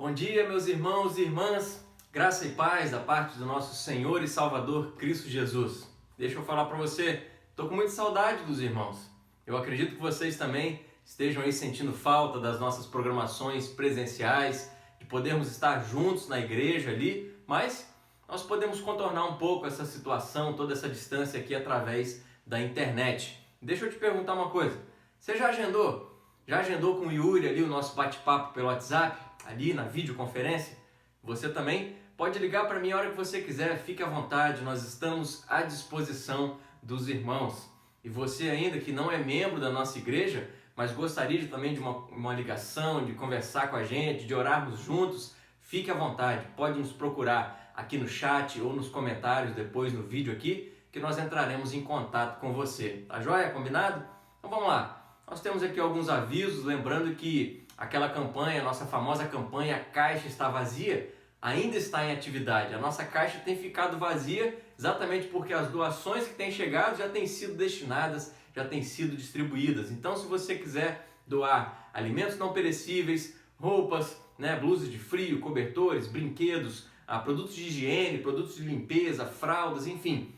Bom dia, meus irmãos e irmãs, graça e paz da parte do nosso Senhor e Salvador Cristo Jesus. Deixa eu falar para você, estou com muita saudade dos irmãos. Eu acredito que vocês também estejam aí sentindo falta das nossas programações presenciais, de podermos estar juntos na igreja ali, mas nós podemos contornar um pouco essa situação, toda essa distância aqui através da internet. Deixa eu te perguntar uma coisa, você já agendou? Já agendou com o Yuri ali o nosso bate-papo pelo WhatsApp, ali na videoconferência? Você também pode ligar para mim a hora que você quiser, fique à vontade, nós estamos à disposição dos irmãos. E você ainda que não é membro da nossa igreja, mas gostaria também de uma ligação, de conversar com a gente, de orarmos juntos, fique à vontade, pode nos procurar aqui no chat ou nos comentários depois no vídeo aqui, que nós entraremos em contato com você. Tá joia? Combinado? Então vamos lá. Nós temos aqui alguns avisos, lembrando que aquela campanha, nossa famosa campanha A Caixa Está Vazia, ainda está em atividade. A nossa caixa tem ficado vazia exatamente porque as doações que têm chegado já têm sido destinadas, já têm sido distribuídas. Então, se você quiser doar alimentos não perecíveis, roupas, blusas de frio, cobertores, brinquedos, produtos de higiene, produtos de limpeza, fraldas, enfim,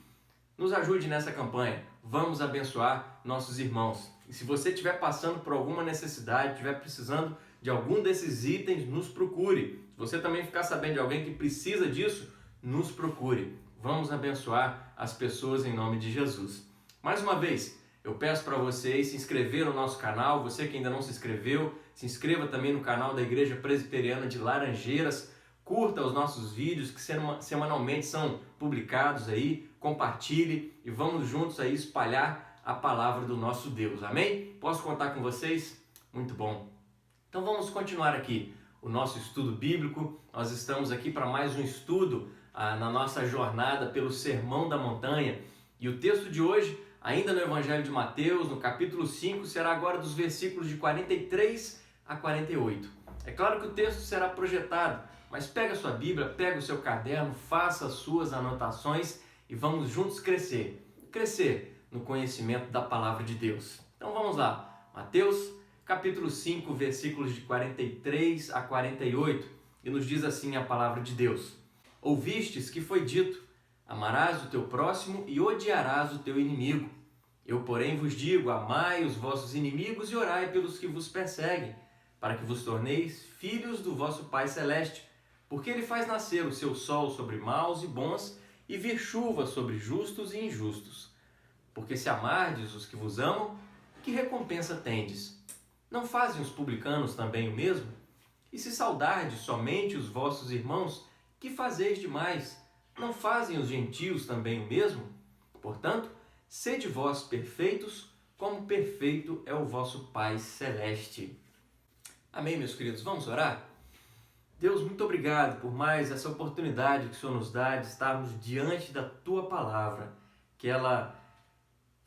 nos ajude nessa campanha. Vamos abençoar nossos irmãos. E se você estiver passando por alguma necessidade, estiver precisando de algum desses itens, nos procure. Se você também ficar sabendo de alguém que precisa disso, nos procure. Vamos abençoar as pessoas em nome de Jesus. Mais uma vez, eu peço para vocês se inscrever no nosso canal. Você que ainda não se inscreveu, se inscreva também no canal da Igreja Presbiteriana de Laranjeiras. Curta os nossos vídeos que semanalmente são publicados aí, compartilhe e vamos juntos aí espalhar a palavra do nosso Deus, amém? Posso contar com vocês? Muito bom. Então vamos continuar aqui o nosso estudo bíblico. Nós estamos aqui para mais um estudo na nossa jornada pelo Sermão da Montanha e o texto de hoje, ainda no Evangelho de Mateus, no capítulo 5, será agora dos versículos de 43 a 48. É claro que o texto será projetado, mas pega a sua Bíblia, pega o seu caderno, faça as suas anotações e vamos juntos crescer no conhecimento da palavra de Deus. Então vamos lá, Mateus capítulo 5, versículos de 43 a 48, e nos diz assim a palavra de Deus: Ouvistes que foi dito, amarás o teu próximo e odiarás o teu inimigo. Eu, porém, vos digo, amai os vossos inimigos e orai pelos que vos perseguem, para que vos torneis filhos do vosso Pai Celeste, porque Ele faz nascer o seu sol sobre maus e bons e vir chuva sobre justos e injustos. Porque se amardes os que vos amam, que recompensa tendes? Não fazem os publicanos também o mesmo? E se saudardes somente os vossos irmãos, que fazeis demais? Não fazem os gentios também o mesmo? Portanto, sede vós perfeitos, como perfeito é o vosso Pai Celeste. Amém, meus queridos? Vamos orar? Deus, muito obrigado por mais essa oportunidade que o Senhor nos dá de estarmos diante da Tua Palavra, que ela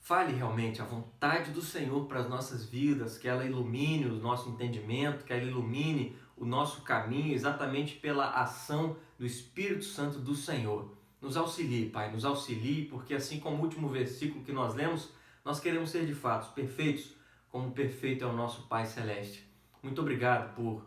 fale realmente a vontade do Senhor para as nossas vidas, que ela ilumine o nosso entendimento, que ela ilumine o nosso caminho exatamente pela ação do Espírito Santo do Senhor. Nos auxilie, Pai, nos auxilie, porque assim como o último versículo que nós lemos, nós queremos ser de fato perfeitos, como perfeito é o nosso Pai Celeste. Muito obrigado por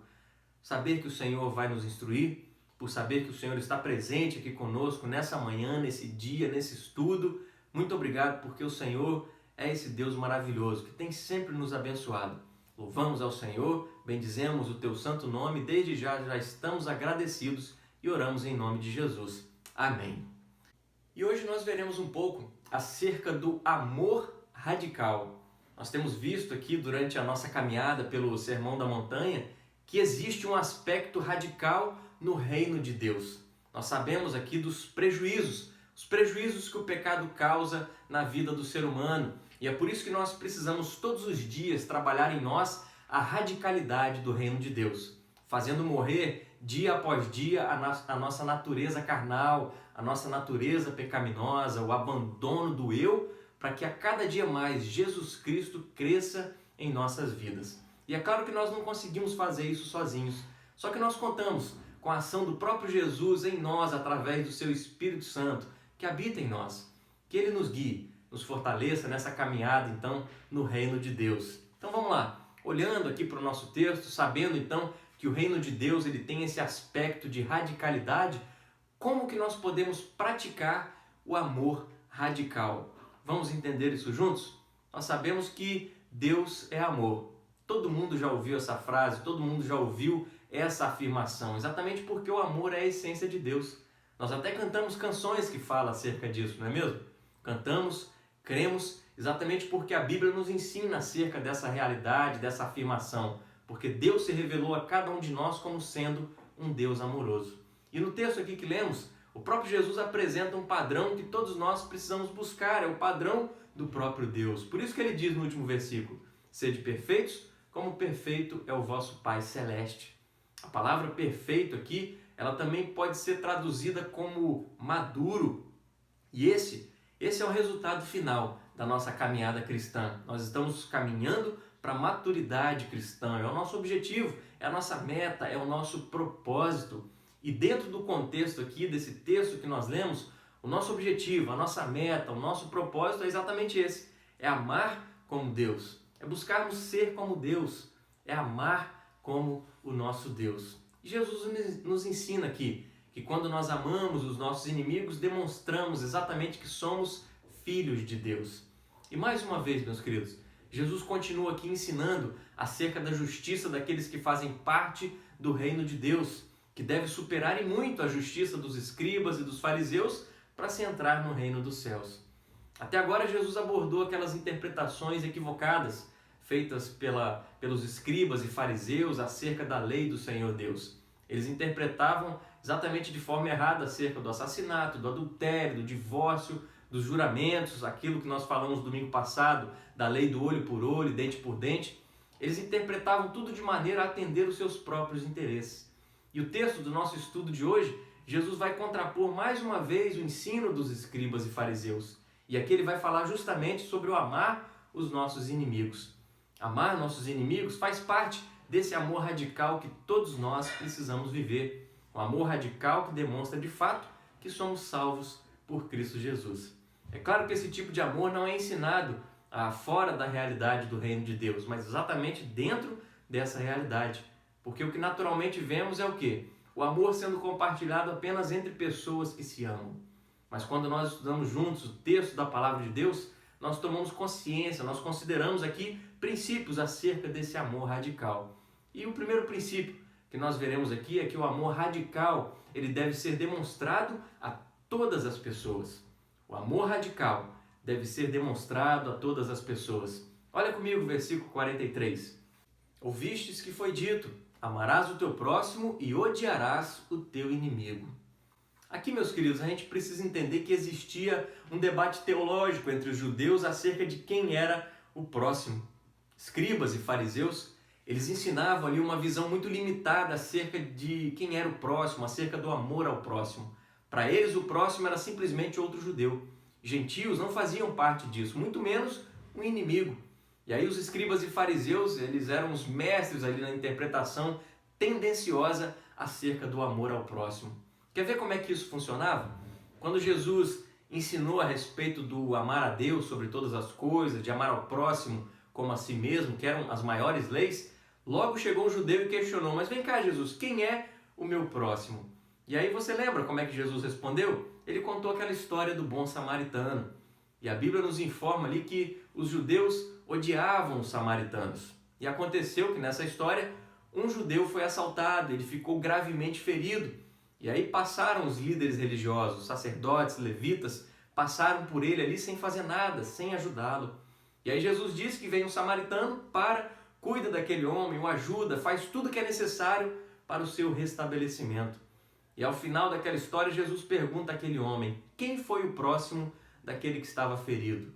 saber que o Senhor vai nos instruir, por saber que o Senhor está presente aqui conosco nessa manhã, nesse dia, nesse estudo. Muito obrigado porque o Senhor é esse Deus maravilhoso que tem sempre nos abençoado. Louvamos ao Senhor, bendizemos o Teu santo nome, desde já estamos agradecidos e oramos em nome de Jesus. Amém. E hoje nós veremos um pouco acerca do amor radical. Nós temos visto aqui durante a nossa caminhada pelo Sermão da Montanha que existe um aspecto radical no reino de Deus. Nós sabemos aqui dos prejuízos, os prejuízos que o pecado causa na vida do ser humano. E é por isso que nós precisamos todos os dias trabalhar em nós a radicalidade do reino de Deus, fazendo morrer dia após dia a nossa natureza carnal, a nossa natureza pecaminosa, o abandono do eu, para que a cada dia mais Jesus Cristo cresça em nossas vidas. E é claro que nós não conseguimos fazer isso sozinhos, só que nós contamos com a ação do próprio Jesus em nós através do seu Espírito Santo, que habita em nós, que Ele nos guie, nos fortaleça nessa caminhada então no reino de Deus. Então vamos lá, olhando aqui para o nosso texto, sabendo então que o reino de Deus ele tem esse aspecto de radicalidade, como que nós podemos praticar o amor radical? Vamos entender isso juntos? Nós sabemos que Deus é amor. Todo mundo já ouviu essa frase, todo mundo já ouviu essa afirmação, exatamente porque o amor é a essência de Deus. Nós até cantamos canções que falam acerca disso, não é mesmo? Cantamos, cremos, exatamente porque a Bíblia nos ensina acerca dessa realidade, dessa afirmação, porque Deus se revelou a cada um de nós como sendo um Deus amoroso. E no texto aqui que lemos, o próprio Jesus apresenta um padrão que todos nós precisamos buscar, é o padrão do próprio Deus. Por isso que ele diz no último versículo, sede perfeitos, como perfeito é o vosso Pai Celeste. A palavra perfeito aqui, ela também pode ser traduzida como maduro. E esse é o resultado final da nossa caminhada cristã. Nós estamos caminhando para a maturidade cristã, é o nosso objetivo, é a nossa meta, é o nosso propósito. E dentro do contexto aqui, desse texto que nós lemos, o nosso objetivo, a nossa meta, o nosso propósito é exatamente esse. É amar como Deus, é buscarmos ser como Deus, é amar como o nosso Deus. E Jesus nos ensina aqui que quando nós amamos os nossos inimigos, demonstramos exatamente que somos filhos de Deus. E mais uma vez, meus queridos, Jesus continua aqui ensinando acerca da justiça daqueles que fazem parte do reino de Deus, que deve superar em muito a justiça dos escribas e dos fariseus para se entrar no reino dos céus. Até agora Jesus abordou aquelas interpretações equivocadas feitas pelos escribas e fariseus acerca da lei do Senhor Deus. Eles interpretavam exatamente de forma errada acerca do assassinato, do adultério, do divórcio, dos juramentos, aquilo que nós falamos domingo passado, da lei do olho por olho, dente por dente. Eles interpretavam tudo de maneira a atender os seus próprios interesses. E o texto do nosso estudo de hoje, Jesus vai contrapor mais uma vez o ensino dos escribas e fariseus. E aqui ele vai falar justamente sobre o amar os nossos inimigos. Amar nossos inimigos faz parte desse amor radical que todos nós precisamos viver. Um amor radical que demonstra de fato que somos salvos por Cristo Jesus. É claro que esse tipo de amor não é ensinado fora da realidade do reino de Deus, mas exatamente dentro dessa realidade. Porque o que naturalmente vemos é o quê? O amor sendo compartilhado apenas entre pessoas que se amam. Mas quando nós estudamos juntos o texto da palavra de Deus, nós tomamos consciência, nós consideramos aqui princípios acerca desse amor radical. E o primeiro princípio que nós veremos aqui é que o amor radical ele deve ser demonstrado a todas as pessoas. O amor radical deve ser demonstrado a todas as pessoas. Olha comigo o versículo 43. Ouvistes que foi dito, amarás o teu próximo e odiarás o teu inimigo. Aqui, meus queridos, a gente precisa entender que existia um debate teológico entre os judeus acerca de quem era o próximo. Escribas e fariseus, eles ensinavam ali uma visão muito limitada acerca de quem era o próximo, acerca do amor ao próximo. Para eles, o próximo era simplesmente outro judeu. Gentios não faziam parte disso, muito menos um inimigo. E aí os escribas e fariseus, eles eram os mestres ali na interpretação tendenciosa acerca do amor ao próximo. Quer ver como é que isso funcionava? Quando Jesus ensinou a respeito do amar a Deus sobre todas as coisas, de amar ao próximo como a si mesmo, que eram as maiores leis, logo chegou um judeu e questionou, mas vem cá, Jesus, quem é o meu próximo? E aí você lembra como é que Jesus respondeu? Ele contou aquela história do bom samaritano. E a Bíblia nos informa ali que os judeus odiavam os samaritanos. E aconteceu que nessa história, um judeu foi assaltado, ele ficou gravemente ferido. E aí passaram os líderes religiosos, sacerdotes, levitas, passaram por ele ali sem fazer nada, sem ajudá-lo. E aí Jesus diz que vem um samaritano, cuida daquele homem, o ajuda, faz tudo o que é necessário para o seu restabelecimento. E ao final daquela história, Jesus pergunta àquele homem, quem foi o próximo daquele que estava ferido?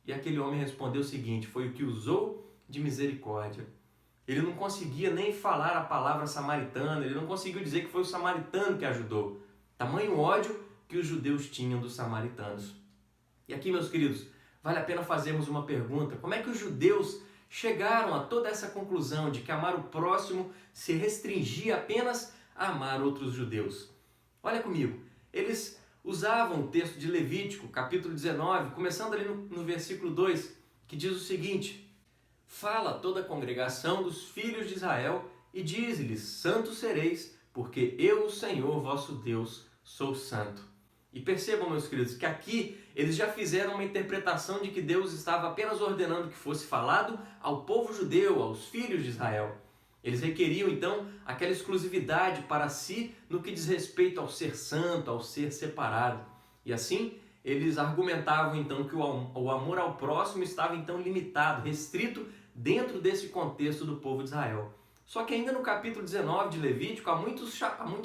E aquele homem respondeu o seguinte, foi o que usou de misericórdia. Ele não conseguia nem falar a palavra samaritana, ele não conseguiu dizer que foi o samaritano que ajudou. Tamanho ódio que os judeus tinham dos samaritanos. E aqui, meus queridos, vale a pena fazermos uma pergunta. Como é que os judeus chegaram a toda essa conclusão de que amar o próximo se restringia apenas a amar outros judeus? Olha comigo, eles usavam o texto de Levítico, capítulo 19, começando ali no versículo 2, que diz o seguinte, fala a toda a congregação dos filhos de Israel e dize-lhes: santos sereis, porque eu, o Senhor vosso Deus, sou santo. E percebam, meus queridos, que aqui eles já fizeram uma interpretação de que Deus estava apenas ordenando que fosse falado ao povo judeu, aos filhos de Israel. Eles requeriam, então, aquela exclusividade para si no que diz respeito ao ser santo, ao ser separado. E assim, eles argumentavam, então, que o amor ao próximo estava, então, limitado, restrito dentro desse contexto do povo de Israel. Só que ainda no capítulo 19 de Levítico, há muito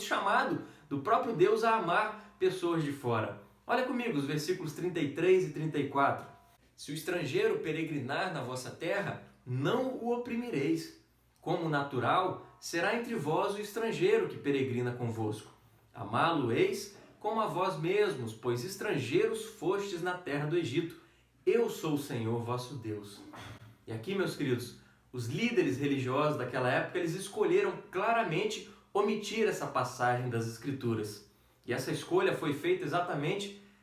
chamado do próprio Deus a amar pessoas de fora. Olha comigo os versículos 33 e 34. Se o estrangeiro peregrinar na vossa terra, não o oprimireis. Como natural, será entre vós o estrangeiro que peregrina convosco. Amá-lo-eis como a vós mesmos, pois estrangeiros fostes na terra do Egito. Eu sou o Senhor vosso Deus. E aqui, meus queridos, os líderes religiosos daquela época, eles escolheram claramente omitir essa passagem das Escrituras. E essa escolha foi feita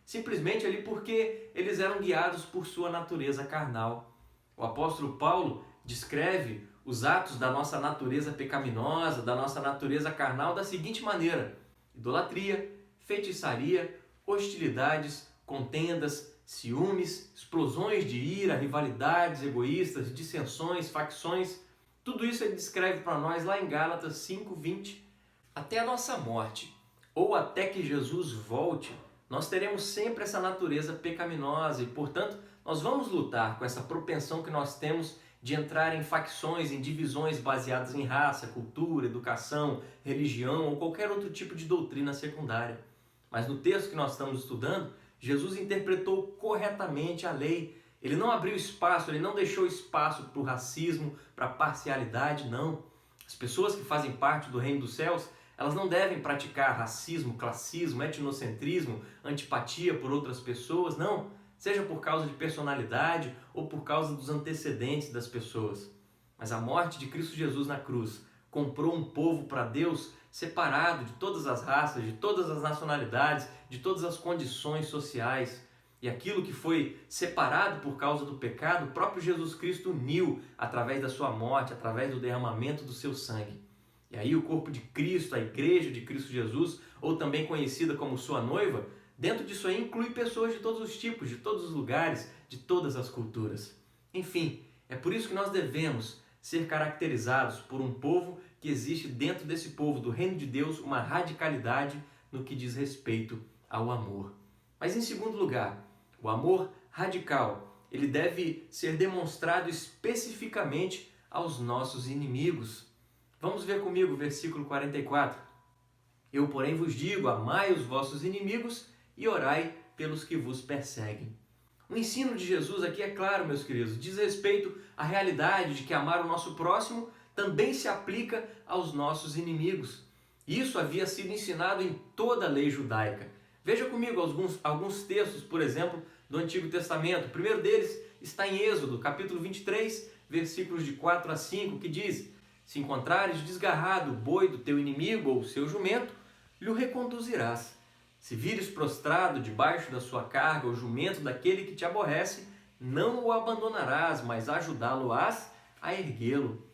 simplesmente ali porque eles eram guiados por sua natureza carnal. O apóstolo Paulo descreve os atos da nossa natureza pecaminosa, da nossa natureza carnal da seguinte maneira: idolatria, feitiçaria, hostilidades, contendas, ciúmes, explosões de ira, rivalidades egoístas, dissensões, facções. Tudo isso ele descreve para nós lá em Gálatas 5:20. Até a nossa morte, ou até que Jesus volte, nós teremos sempre essa natureza pecaminosa e, portanto, nós vamos lutar com essa propensão que nós temos de entrar em facções, em divisões baseadas em raça, cultura, educação, religião ou qualquer outro tipo de doutrina secundária. Mas no texto que nós estamos estudando, Jesus interpretou corretamente a lei. Ele não abriu espaço, ele não deixou espaço para o racismo, para a parcialidade, não. As pessoas que fazem parte do reino dos céus, elas não devem praticar racismo, classismo, etnocentrismo, antipatia por outras pessoas, não. Seja por causa de personalidade ou por causa dos antecedentes das pessoas. Mas a morte de Cristo Jesus na cruz comprou um povo para Deus separado de todas as raças, de todas as nacionalidades, de todas as condições sociais. E aquilo que foi separado por causa do pecado, o próprio Jesus Cristo uniu através da sua morte, através do derramamento do seu sangue. E aí o corpo de Cristo, a igreja de Cristo Jesus, ou também conhecida como sua noiva, dentro disso aí inclui pessoas de todos os tipos, de todos os lugares, de todas as culturas. Enfim, é por isso que nós devemos ser caracterizados por um povo que existe dentro desse povo do reino de Deus uma radicalidade no que diz respeito ao amor. Mas em segundo lugar, o amor radical, ele deve ser demonstrado especificamente aos nossos inimigos. Vamos ver comigo o versículo 44. Eu, porém, vos digo, amai os vossos inimigos e orai pelos que vos perseguem. O ensino de Jesus aqui é claro, meus queridos, diz respeito à realidade de que amar o nosso próximo também se aplica aos nossos inimigos. Isso havia sido ensinado em toda a lei judaica. Veja comigo alguns textos, por exemplo, do Antigo Testamento. O primeiro deles está em Êxodo, capítulo 23, versículos de 4 a 5, que diz: se encontrares desgarrado o boi do teu inimigo ou o seu jumento, lhe o reconduzirás. Se vires prostrado debaixo da sua carga o jumento daquele que te aborrece, não o abandonarás, mas ajudá-lo-ás a erguê-lo.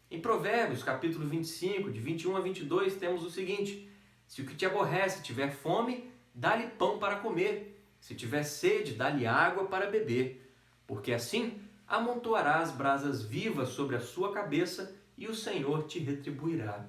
Em Provérbios, capítulo 25, de 21 a 22, temos o seguinte: se o que te aborrece tiver fome, dá-lhe pão para comer. Se tiver sede, dá-lhe água para beber. Porque assim amontoarás brasas vivas sobre a sua cabeça e o Senhor te retribuirá.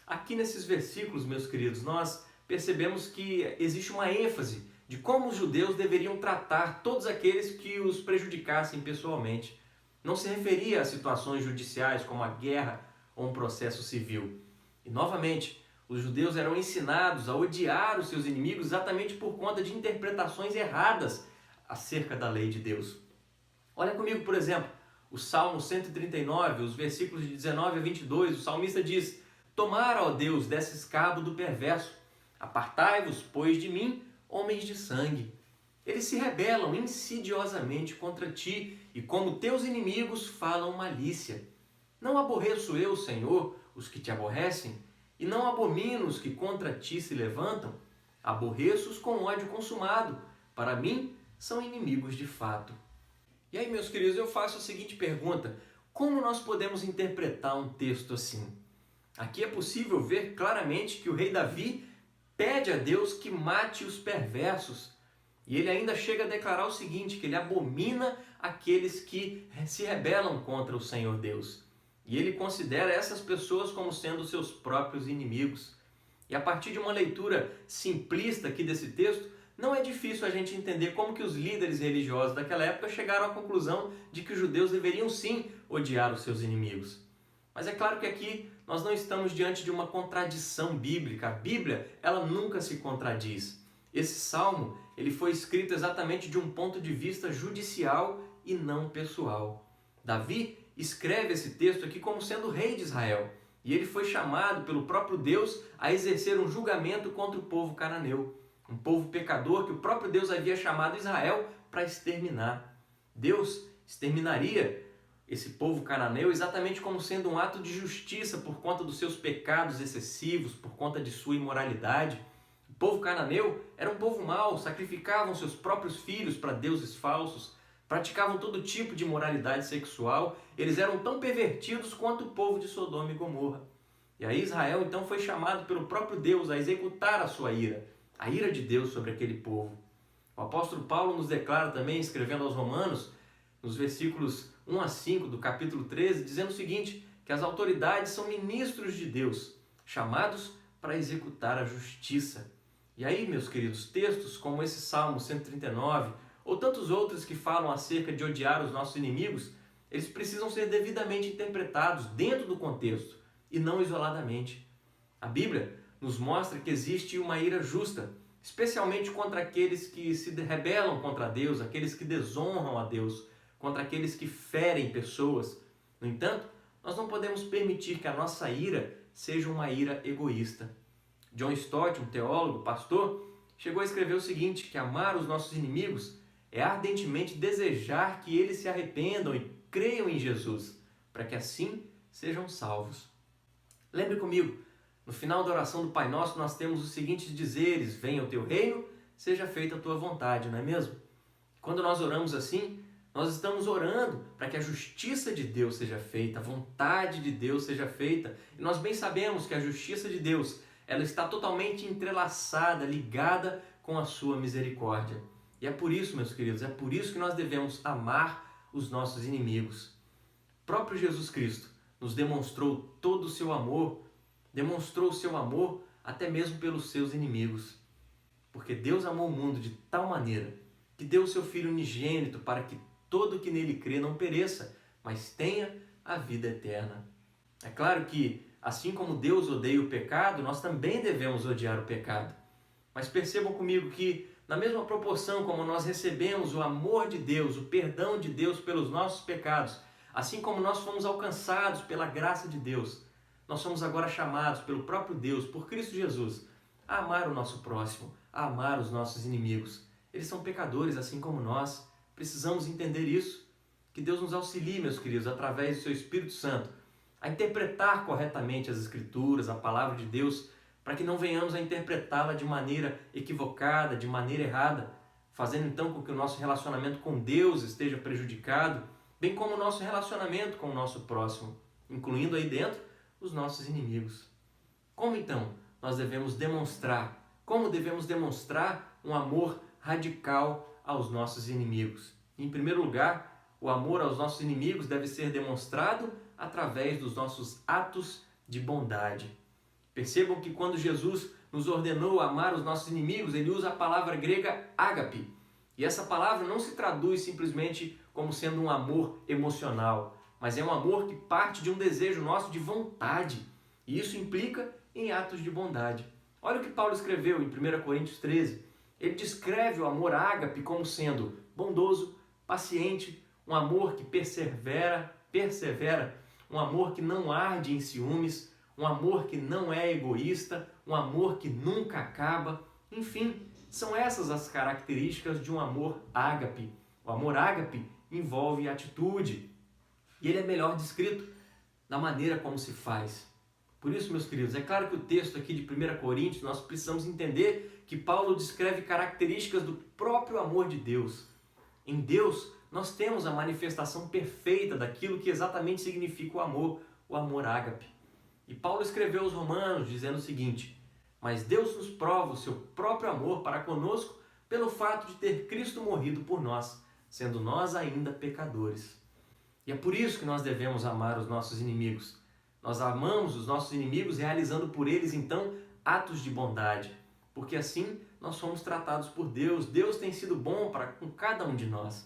Aqui nesses versículos, meus queridos, nós percebemos que existe uma ênfase de como os judeus deveriam tratar todos aqueles que os prejudicassem pessoalmente. Não se referia a situações judiciais como a guerra ou um processo civil. E novamente, os judeus eram ensinados a odiar os seus inimigos exatamente por conta de interpretações erradas acerca da lei de Deus. Olha comigo, por exemplo, o Salmo 139, os versículos de 19 a 22, o salmista diz: tomara, ó Deus, desses cabo do perverso, apartai-vos, pois, de mim, homens de sangue. Eles se rebelam insidiosamente contra ti, e como teus inimigos falam malícia. Não aborreço eu, Senhor, os que te aborrecem, e não abomino os que contra ti se levantam? Aborreço-os com ódio consumado, para mim são inimigos de fato. E aí, meus queridos, eu faço a seguinte pergunta: como nós podemos interpretar um texto assim? Aqui é possível ver claramente que o rei Davi pede a Deus que mate os perversos. E ele ainda chega a declarar o seguinte, que ele abomina aqueles que se rebelam contra o Senhor Deus. E ele considera essas pessoas como sendo seus próprios inimigos. E a partir de uma leitura simplista aqui desse texto, não é difícil a gente entender como que os líderes religiosos daquela época chegaram à conclusão de que os judeus deveriam sim odiar os seus inimigos. Mas é claro que aqui nós não estamos diante de uma contradição bíblica. A Bíblia, ela nunca se contradiz. Esse salmo, ele foi escrito exatamente de um ponto de vista judicial e não pessoal. Davi escreve esse texto aqui como sendo rei de Israel. E ele foi chamado pelo próprio Deus a exercer um julgamento contra o povo cananeu. Um povo pecador que o próprio Deus havia chamado Israel para exterminar. Deus exterminaria esse povo cananeu exatamente como sendo um ato de justiça por conta dos seus pecados excessivos, por conta de sua imoralidade. O povo cananeu era um povo mau, sacrificavam seus próprios filhos para deuses falsos, praticavam todo tipo de imoralidade sexual, eles eram tão pervertidos quanto o povo de Sodoma e Gomorra. E aí Israel então foi chamado pelo próprio Deus a executar a sua ira, a ira de Deus sobre aquele povo. O apóstolo Paulo nos declara também, escrevendo aos Romanos, nos versículos 1 a 5 do capítulo 13, dizendo o seguinte, que as autoridades são ministros de Deus, chamados para executar a justiça. E aí, meus queridos, textos como esse Salmo 139, ou tantos outros que falam acerca de odiar os nossos inimigos, eles precisam ser devidamente interpretados dentro do contexto e não isoladamente. A Bíblia nos mostra que existe uma ira justa, especialmente contra aqueles que se rebelam contra Deus, aqueles que desonram a Deus, contra aqueles que ferem pessoas. No entanto, nós não podemos permitir que a nossa ira seja uma ira egoísta. John Stott, um teólogo, pastor, chegou a escrever o seguinte, que amar os nossos inimigos é ardentemente desejar que eles se arrependam e creiam em Jesus, para que assim sejam salvos. Lembre comigo, no final da oração do Pai Nosso nós temos os seguintes dizeres, venha o teu reino, seja feita a tua vontade, não é mesmo? Quando nós oramos assim, nós estamos orando para que a justiça de Deus seja feita, a vontade de Deus seja feita. E nós bem sabemos que a justiça de Deus, ela está totalmente entrelaçada, ligada com a sua misericórdia. E é por isso, meus queridos, é por isso que nós devemos amar os nossos inimigos. O próprio Jesus Cristo nos demonstrou todo o seu amor, demonstrou o seu amor até mesmo pelos seus inimigos. Porque Deus amou o mundo de tal maneira que deu o seu Filho unigênito para que todo que nele crê não pereça, mas tenha a vida eterna. É claro que, assim como Deus odeia o pecado, nós também devemos odiar o pecado. Mas percebam comigo que, na mesma proporção como nós recebemos o amor de Deus, o perdão de Deus pelos nossos pecados, assim como nós fomos alcançados pela graça de Deus, nós somos agora chamados pelo próprio Deus, por Cristo Jesus, a amar o nosso próximo, a amar os nossos inimigos. Eles são pecadores assim como nós. Precisamos entender isso. Que Deus nos auxilie, meus queridos, através do seu Espírito Santo, a interpretar corretamente as Escrituras, a Palavra de Deus, para que não venhamos a interpretá-la de maneira equivocada, de maneira errada, fazendo então com que o nosso relacionamento com Deus esteja prejudicado, bem como o nosso relacionamento com o nosso próximo, incluindo aí dentro os nossos inimigos. Como então nós devemos demonstrar? Como devemos demonstrar um amor radical aos nossos inimigos? Em primeiro lugar, o amor aos nossos inimigos deve ser demonstrado através dos nossos atos de bondade. Percebam que quando Jesus nos ordenou amar os nossos inimigos, ele usa a palavra grega ágape. E essa palavra não se traduz simplesmente como sendo um amor emocional, mas é um amor que parte de um desejo nosso de vontade. E isso implica em atos de bondade. Olha o que Paulo escreveu em 1 Coríntios 13. Ele descreve o amor ágape como sendo bondoso, paciente, um amor que persevera, um amor que não arde em ciúmes, um amor que não é egoísta, um amor que nunca acaba. Enfim, são essas as características de um amor ágape. O amor ágape envolve atitude e ele é melhor descrito da maneira como se faz. Por isso, meus queridos, é claro que o texto aqui de 1 Coríntios, nós precisamos entender que Paulo descreve características do próprio amor de Deus. Em Deus, nós temos a manifestação perfeita daquilo que exatamente significa o amor ágape. E Paulo escreveu aos Romanos dizendo o seguinte: mas Deus nos prova o seu próprio amor para conosco pelo fato de ter Cristo morrido por nós, sendo nós ainda pecadores. E é por isso que nós devemos amar os nossos inimigos. Nós amamos os nossos inimigos realizando por eles, então, atos de bondade, porque assim nós somos tratados por Deus. Deus tem sido bom para com cada um de nós.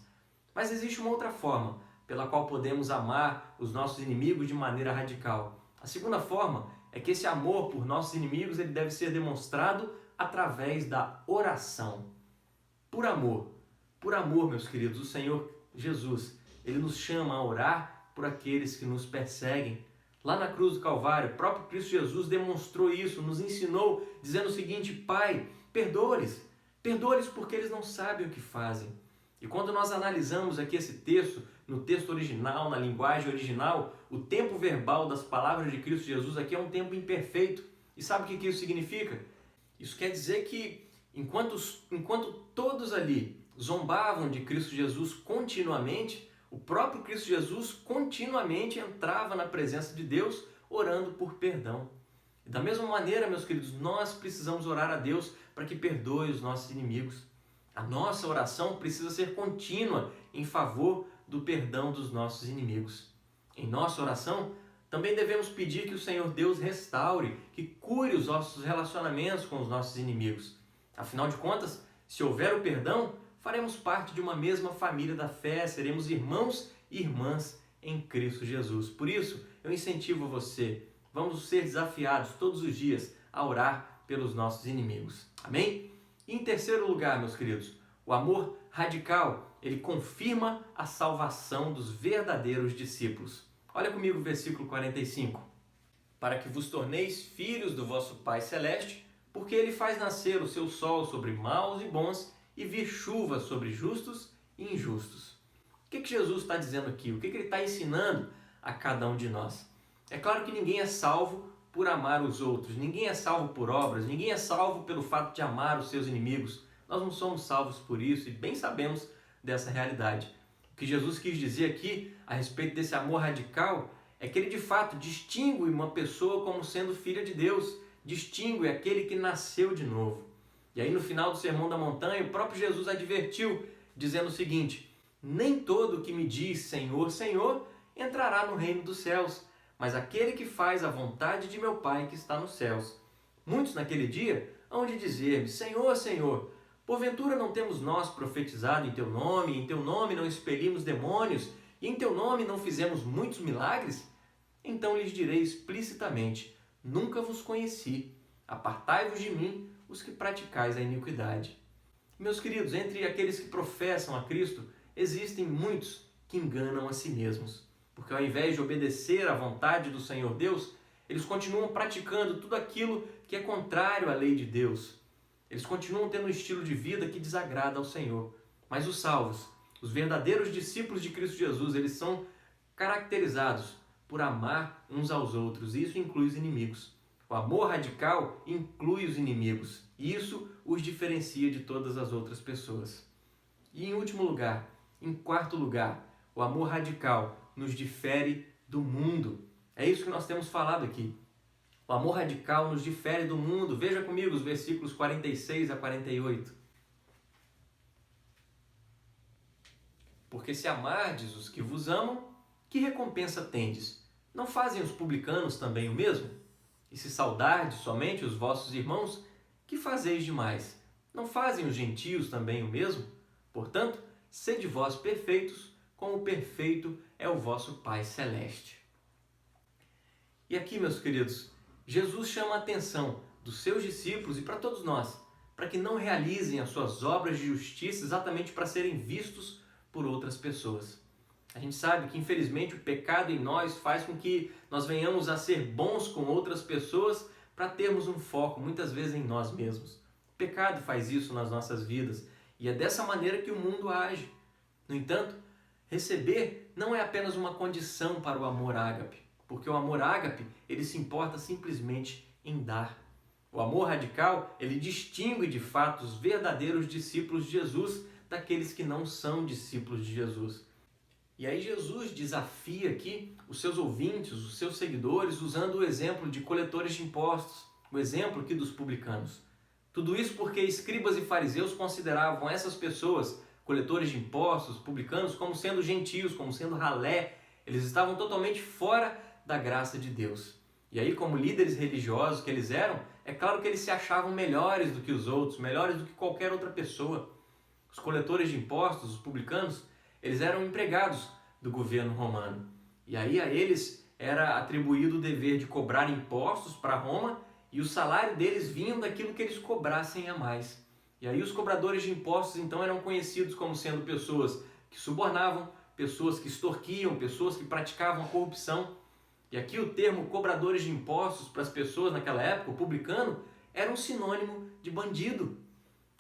Mas existe uma outra forma pela qual podemos amar os nossos inimigos de maneira radical. A segunda forma é que esse amor por nossos inimigos ele deve ser demonstrado através da oração. Por amor, meus queridos, o Senhor Jesus, ele nos chama a orar por aqueles que nos perseguem. Lá na cruz do Calvário, o próprio Cristo Jesus demonstrou isso, nos ensinou, dizendo o seguinte: Pai, perdoa-lhes porque eles não sabem o que fazem. E quando nós analisamos aqui esse texto, no texto original, na linguagem original, o tempo verbal das palavras de Cristo Jesus aqui é um tempo imperfeito. E sabe o que isso significa? Isso quer dizer que enquanto todos ali zombavam de Cristo Jesus continuamente, o próprio Cristo Jesus continuamente entrava na presença de Deus orando por perdão. E da mesma maneira, meus queridos, nós precisamos orar a Deus para que perdoe os nossos inimigos. A nossa oração precisa ser contínua em favor do perdão dos nossos inimigos. Em nossa oração, também devemos pedir que o Senhor Deus restaure, que cure os nossos relacionamentos com os nossos inimigos. Afinal de contas, se houver o perdão, faremos parte de uma mesma família da fé, seremos irmãos e irmãs em Cristo Jesus. Por isso, eu incentivo você, vamos ser desafiados todos os dias a orar pelos nossos inimigos. Amém? E em terceiro lugar, meus queridos, o amor radical, ele confirma a salvação dos verdadeiros discípulos. Olha comigo o versículo 45. Para que vos torneis filhos do vosso Pai Celeste, porque ele faz nascer o seu sol sobre maus e bons e vir chuva sobre justos e injustos. O que Jesus está dizendo aqui? O que ele está ensinando a cada um de nós? É claro que ninguém é salvo por amar os outros, ninguém é salvo por obras, ninguém é salvo pelo fato de amar os seus inimigos. Nós não somos salvos por isso e bem sabemos dessa realidade. O que Jesus quis dizer aqui a respeito desse amor radical é que ele de fato distingue uma pessoa como sendo filha de Deus, distingue aquele que nasceu de novo. E aí no final do Sermão da Montanha, o próprio Jesus advertiu, dizendo o seguinte: nem todo o que me diz Senhor, Senhor, entrará no reino dos céus, mas aquele que faz a vontade de meu Pai que está nos céus. Muitos naquele dia hão de dizer-me: Senhor, Senhor, porventura não temos nós profetizado em teu nome não expelimos demônios, e em teu nome não fizemos muitos milagres? Então lhes direi explicitamente: nunca vos conheci, apartai-vos de mim, os que praticais a iniquidade. Meus queridos, entre aqueles que professam a Cristo, existem muitos que enganam a si mesmos, porque ao invés de obedecer à vontade do Senhor Deus, eles continuam praticando tudo aquilo que é contrário à lei de Deus. Eles continuam tendo um estilo de vida que desagrada ao Senhor. Mas os salvos, os verdadeiros discípulos de Cristo Jesus, eles são caracterizados por amar uns aos outros, e isso inclui os inimigos. O amor radical inclui os inimigos, e isso os diferencia de todas as outras pessoas. E em último lugar, em quarto lugar, o amor radical nos difere do mundo. É isso que nós temos falado aqui. O amor radical nos difere do mundo. Veja comigo os versículos 46 a 48. Porque se amardes os que vos amam, que recompensa tendes? Não fazem os publicanos também o mesmo? E se saudardes somente os vossos irmãos, que fazeis demais? Não fazem os gentios também o mesmo? Portanto, sede vós perfeitos, como perfeito é o vosso Pai Celeste. E aqui, meus queridos, Jesus chama a atenção dos seus discípulos e para todos nós, para que não realizem as suas obras de justiça exatamente para serem vistos por outras pessoas. A gente sabe que, infelizmente, o pecado em nós faz com que nós venhamos a ser bons com outras pessoas para termos um foco, muitas vezes, em nós mesmos. O pecado faz isso nas nossas vidas e é dessa maneira que o mundo age. No entanto, receber não é apenas uma condição para o amor ágape, porque o amor ágape, ele se importa simplesmente em dar. O amor radical, ele distingue de fato os verdadeiros discípulos de Jesus daqueles que não são discípulos de Jesus. E aí Jesus desafia aqui os seus ouvintes, os seus seguidores, usando o exemplo de coletores de impostos, o exemplo aqui dos publicanos. Tudo isso porque escribas e fariseus consideravam essas pessoas, coletores de impostos, publicanos, como sendo gentios, como sendo ralé. Eles estavam totalmente fora da graça de Deus. E aí, como líderes religiosos que eles eram, é claro que eles se achavam melhores do que os outros, melhores do que qualquer outra pessoa. Os coletores de impostos, os publicanos, eles eram empregados do governo romano. E aí a eles era atribuído o dever de cobrar impostos para Roma e o salário deles vinha daquilo que eles cobrassem a mais. E aí os cobradores de impostos então eram conhecidos como sendo pessoas que subornavam, pessoas que extorquiam, pessoas que praticavam a corrupção. E aqui o termo cobradores de impostos para as pessoas naquela época, o publicano, era um sinônimo de bandido.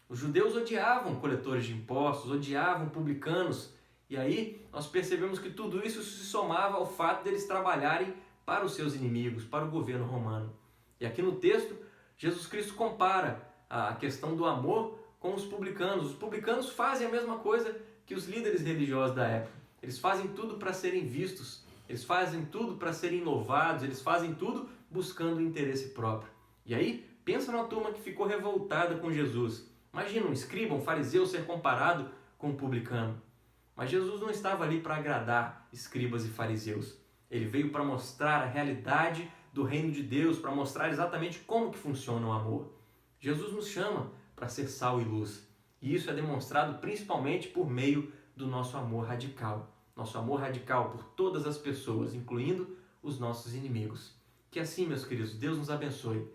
Os judeus odiavam coletores de impostos, odiavam publicanos. E aí nós percebemos que tudo isso se somava ao fato deles trabalharem para os seus inimigos, para o governo romano. E aqui no texto, Jesus Cristo compara a questão do amor com os publicanos. Os publicanos fazem a mesma coisa que os líderes religiosos da época. Eles fazem tudo para serem vistos, eles fazem tudo para serem louvados, eles fazem tudo buscando o interesse próprio. E aí, pensa numa turma que ficou revoltada com Jesus. Imagina um escriba, um fariseu ser comparado com um publicano. Mas Jesus não estava ali para agradar escribas e fariseus. Ele veio para mostrar a realidade do reino de Deus, para mostrar exatamente como que funciona o amor. Jesus nos chama para ser sal e luz. E isso é demonstrado principalmente por meio do nosso amor radical. Nosso amor radical por todas as pessoas, incluindo os nossos inimigos. Que assim, meus queridos, Deus nos abençoe.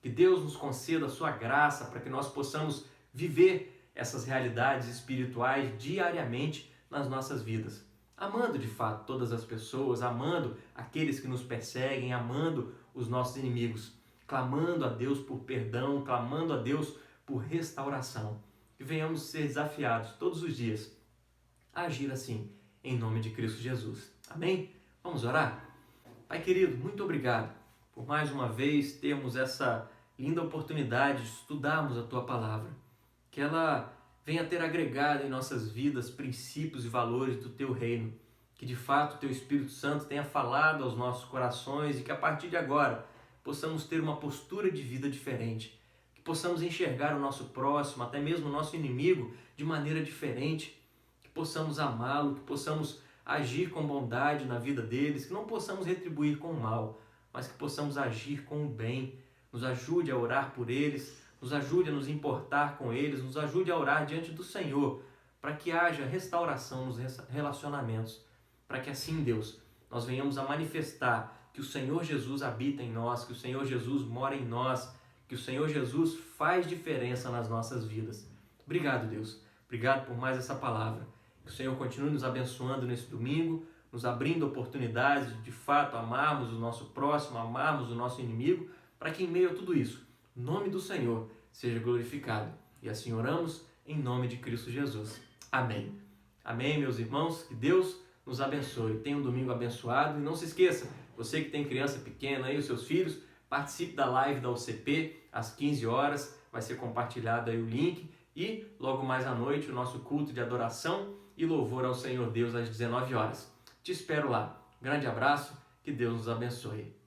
Que Deus nos conceda a sua graça para que nós possamos viver essas realidades espirituais diariamente nas nossas vidas. Amando de fato todas as pessoas, amando aqueles que nos perseguem, amando os nossos inimigos, clamando a Deus por perdão, clamando a Deus por restauração. Que venhamos ser desafiados todos os dias a agir assim, em nome de Cristo Jesus. Amém? Vamos orar? Pai querido, muito obrigado por mais uma vez termos essa linda oportunidade de estudarmos a Tua Palavra. Que ela venha ter agregado em nossas vidas princípios e valores do Teu reino. Que de fato o Teu Espírito Santo tenha falado aos nossos corações e que a partir de agora possamos ter uma postura de vida diferente. Que possamos enxergar o nosso próximo, até mesmo o nosso inimigo, de maneira diferente. Que possamos amá-lo, que possamos agir com bondade na vida deles, que não possamos retribuir com o mal, mas que possamos agir com o bem. Nos ajude a orar por eles, nos ajude a nos importar com eles, nos ajude a orar diante do Senhor, para que haja restauração nos relacionamentos, para que assim, Deus, nós venhamos a manifestar que o Senhor Jesus habita em nós, que o Senhor Jesus mora em nós, que o Senhor Jesus faz diferença nas nossas vidas. Obrigado, Deus. Obrigado por mais essa palavra. Que o Senhor continue nos abençoando nesse domingo, nos abrindo oportunidades de fato amarmos o nosso próximo, amarmos o nosso inimigo, para que em meio a tudo isso, o nome do Senhor seja glorificado. E assim oramos em nome de Cristo Jesus. Amém. Amém, meus irmãos. Que Deus nos abençoe. Tenha um domingo abençoado. E não se esqueça, você que tem criança pequena aí, os seus filhos, participe da live da UCP às 15 horas. Vai ser compartilhado aí o link. E logo mais à noite, o nosso culto de adoração e louvor ao Senhor Deus às 19 horas. Te espero lá. Grande abraço. Que Deus nos abençoe.